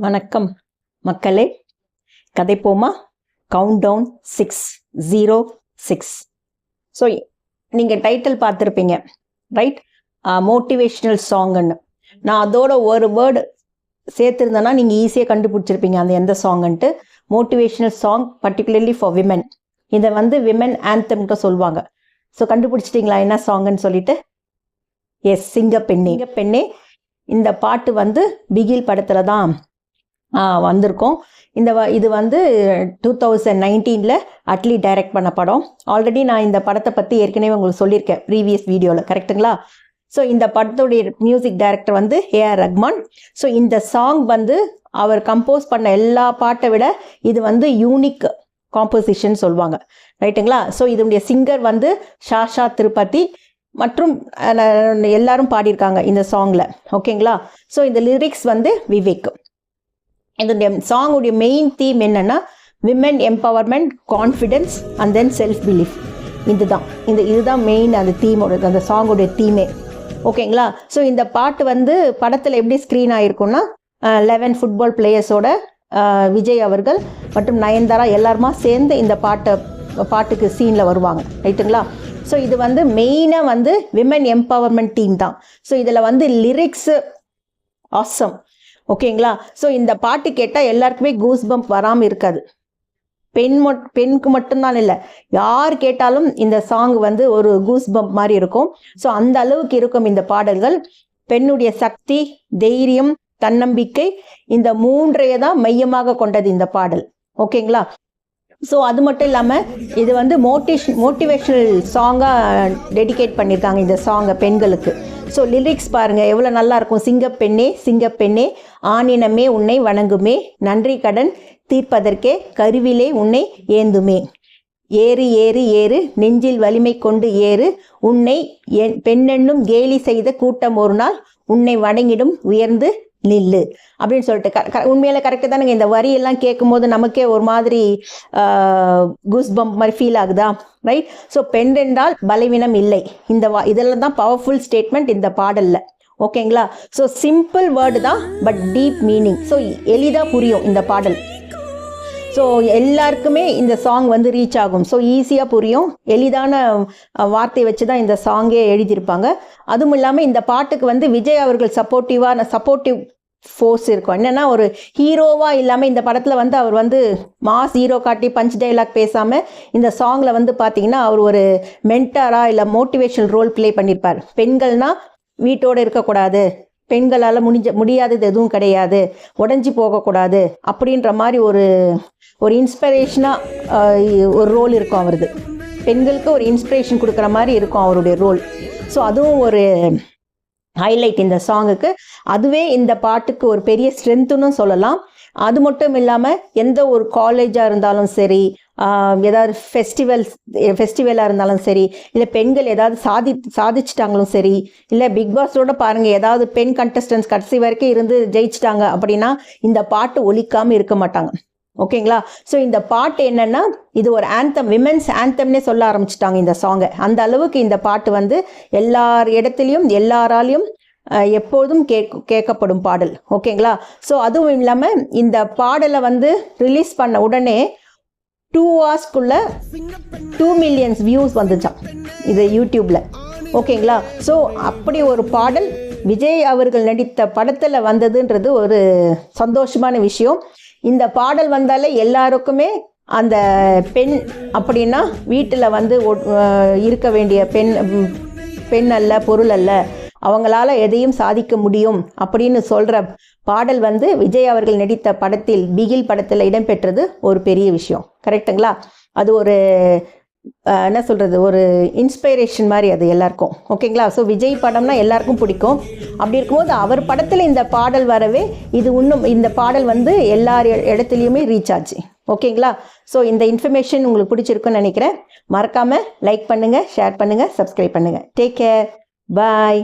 வணக்கம் மக்களே, கதைப்போமா. Countdown 606. ஸோ நீங்கள் டைட்டில் பார்த்துருப்பீங்க, ரைட்? மோட்டிவேஷ்னல் சாங்குன்னு. நான் அதோட ஒரு வேர்டு சேர்த்துருந்தேன்னா நீங்கள் ஈஸியாக கண்டுபிடிச்சிருப்பீங்க அந்த எந்த சாங்குன்ட்டு. Motivational song particularly for women. இதை விமென் ஆந்தம்க்கு சொல்லுவாங்க. ஸோ கண்டுபிடிச்சிட்டிங்களா என்ன சாங்குன்னு சொல்லிட்டு? எஸ், சிங்கப்பெண்ணே. சிங்கப்பெண்ணே இந்த பாட்டு பிகில் படத்தில் தான் வந்திருக்கோம். இது 2019 அட்லி டைரக்ட் பண்ண படம். ஆல்ரெடி நான் இந்த படத்தை பற்றி ஏற்கனவே உங்களுக்கு சொல்லியிருக்கேன் ப்ரீவியஸ் வீடியோவில், கரெக்டுங்களா? ஸோ இந்த படத்துடைய music director A R Rahman. So இந்த சாங் அவர் கம்போஸ் பண்ண எல்லா பாட்டை விட இது யூனிக் காம்போசிஷன் சொல்லுவாங்க, ரைட்டுங்களா? ஸோ இதனுடைய சிங்கர் ஷாஷா திருப்பதி மற்றும் எல்லாரும் பாடியிருக்காங்க இந்த சாங்கில், ஓகேங்களா? ஸோ இந்த லிரிக்ஸ் விவேக். இதனுடைய சாங்குடைய மெயின் தீம் என்னன்னா women empowerment, confidence and then self belief. இதுதான் மெயின் அந்த தீமோட, அந்த சாங்குடைய தீமே, ஓகேங்களா? ஸோ இந்த பாட்டு படத்தில் எப்படி ஸ்க்ரீன் ஆகிருக்குன்னா 11 ஃபுட்பால் பிளேயர்ஸோட விஜய் அவர்கள் மற்றும் நயன்தாரா எல்லாருமா சேர்ந்து இந்த பாட்டுக்கு சீனில் வருவாங்க, ரைட்டுங்களா? ஸோ இது மெயினாக விமென் எம்பவர்மெண்ட் தீம் தான். ஸோ இதில் லிரிக்ஸு ஆசம், ஓகேங்களா? ஸோ இந்த பாட்டு கேட்டால் எல்லாருக்குமே கூஸ் பம்ப் வராமல் இருக்காது. பெண்ணுக்கு மட்டும்தான் இல்லை, யார் கேட்டாலும் இந்த சாங் ஒரு கூஸ் பம்ப் மாதிரி இருக்கும். ஸோ அந்த அளவுக்கு இருக்கும் இந்த பாடல்கள். பெண்ணுடைய சக்தி, தைரியம், தன்னம்பிக்கை, இந்த மூன்றையே தான் மையமாக கொண்டது இந்த பாடல், ஓகேங்களா? ஸோ அது மட்டும் இல்லாமல் இது மோட்டிவேஷ்னல் சாங்காக டெடிகேட் பண்ணியிருக்காங்க இந்த சாங்கை பெண்களுக்கு. ஸோ லிரிக்ஸ் பாருங்கள் எவ்வளோ நல்லா இருக்கும். சிங்கப்பெண்ணே சிங்கப்பெண்ணே ஆனினமே உன்னை வணங்குமே, நன்றி கடன் தீர்ப்பதற்கே கருவிலே உன்னை ஏந்துமே, ஏறு ஏறு ஏறு நெஞ்சில் வலிமை கொண்டு ஏறு, உன்னை பெண்ணென்னும் கேலி செய்த கூட்டம் ஒரு நாள் உன்னை வணங்கிடும் உயர்ந்து நில்லு அப்படின்னு சொல்லிட்டு. உண்மையில கரெக்டு தானுங்க. இந்த வரியெல்லாம் கேட்கும் போது நமக்கே ஒரு மாதிரி கூஸ் பம்ப் மாதிரி ஃபீல் ஆகுதா, ரைட்? ஸோ பெண் என்றால் பலவீனம் இல்லை. இதெல்லாம் தான் பவர்ஃபுல் ஸ்டேட்மெண்ட் இந்த பாடல்ல, ஓகேங்களா? ஸோ சிம்பிள் வேர்டு தான், பட் டீப் மீனிங். ஸோ எளிதாக புரியும் இந்த பாடல். ஸோ எல்லாருக்குமே இந்த சாங் ரீச் ஆகும். ஸோ ஈஸியாக புரியும், எளிதான வார்த்தையை வச்சு தான் இந்த சாங்கே எழுதியிருப்பாங்க. அதுவும் இல்லாமல் இந்த பாட்டுக்கு விஜய் அவர்கள் சப்போர்ட்டிவ் ஃபோர்ஸ் இருக்கும். என்னென்னா ஒரு ஹீரோவாக இல்லாமல் இந்த படத்தில் அவர் மாஸ் ஹீரோ காட்டி பஞ்ச் டைலாக் பேசாமல் இந்த சாங்கில் பார்த்தீங்கன்னா அவர் ஒரு மென்டராக இல்லை மோட்டிவேஷனல் ரோல் ப்ளே பண்ணியிருப்பார். பெண்கள்னால் வீட்டோடு இருக்கக்கூடாது, பெண்களால் முடியாதது எதுவும் கிடையாது, உடஞ்சி போகக்கூடாது அப்படின்ற மாதிரி ஒரு இன்ஸ்பிரேஷனாக ஒரு ரோல் இருக்கும் அவரது. பெண்களுக்கு ஒரு இன்ஸ்பிரேஷன் கொடுக்குற மாதிரி இருக்கும் அவருடைய ரோல். ஸோ அதுவும் ஒரு ஹைலைட் இந்த சாங்குக்கு. அதுவே இந்த பாட்டுக்கு ஒரு பெரிய ஸ்ட்ரென்த்துன்னு சொல்லலாம். அது மட்டும் இல்லாமல் எந்த ஒரு காலேஜாக இருந்தாலும் சரி, ஏதாவது ஃபெஸ்டிவலாக இருந்தாலும் சரி, இல்லை பெண்கள் ஏதாவது சாதிச்சிட்டாங்களும் சரி, இல்லை பிக் பாஸோட பாருங்கள் ஏதாவது பெண் கண்டஸ்டன்ஸ் கடைசி வரைக்கும் இருந்து ஜெயிச்சிட்டாங்க அப்படின்னா இந்த பாட்டு ஒலிக்காமல் இருக்க மாட்டாங்க, ஓகேங்களா? ஸோ இந்த பாட்டு என்னன்னா இது ஒரு ஆந்தம், விமென்ஸ் ஆந்தம்னே சொல்ல ஆரம்பிச்சிட்டாங்க இந்த சாங்கை. அந்த அளவுக்கு இந்த பாட்டு எல்லார் இடத்துலையும் எல்லாராலையும் எப்போதும் கேட்கப்படும் பாடல், ஓகேங்களா? ஸோ அதுவும் இல்லாமல் இந்த பாடலை ரிலீஸ் பண்ண உடனே 2 ஹவர்ஸ்க்குள்ள 2 மில்லியன்ஸ் வியூஸ் வந்துச்சான் இது யூடியூப்ல, ஓகேங்களா? ஸோ அப்படி ஒரு பாடல் விஜய் அவர்கள் நடித்த படத்தில் வந்ததுன்றது ஒரு சந்தோஷமான விஷயம். இந்த பாடல் வந்தாலே எல்லாருக்குமே அந்த பெண் அப்படின்னா வீட்டில் இருக்க வேண்டிய பெண் அல்ல, பொருள் அல்ல, அவங்களால எதையும் சாதிக்க முடியும் அப்படின்னு சொல்கிற பாடல் விஜய் அவர்கள் நடித்த படத்தில், பிகில் படத்தில் இடம்பெற்றது ஒரு பெரிய விஷயம், கரெக்டுங்களா? அது ஒரு என்ன சொல்கிறது, ஒரு இன்ஸ்பைரேஷன் மாதிரி அது எல்லாருக்கும், ஓகேங்களா? ஸோ விஜய் படம்னா எல்லாருக்கும் பிடிக்கும். அப்படி இருக்கும்போது அவர் படத்தில் இந்த பாடல் வரவே இந்த பாடல் எல்லார் இடத்துலையுமே ரீச் ஆச்சு, ஓகேங்களா? ஸோ இந்த இன்ஃபர்மேஷன் உங்களுக்கு பிடிச்சிருக்குன்னு நினைக்கிறேன். மறக்காமல் லைக் பண்ணுங்கள், ஷேர் பண்ணுங்கள், சப்ஸ்கிரைப் பண்ணுங்கள். டேக் கேர், பாய்.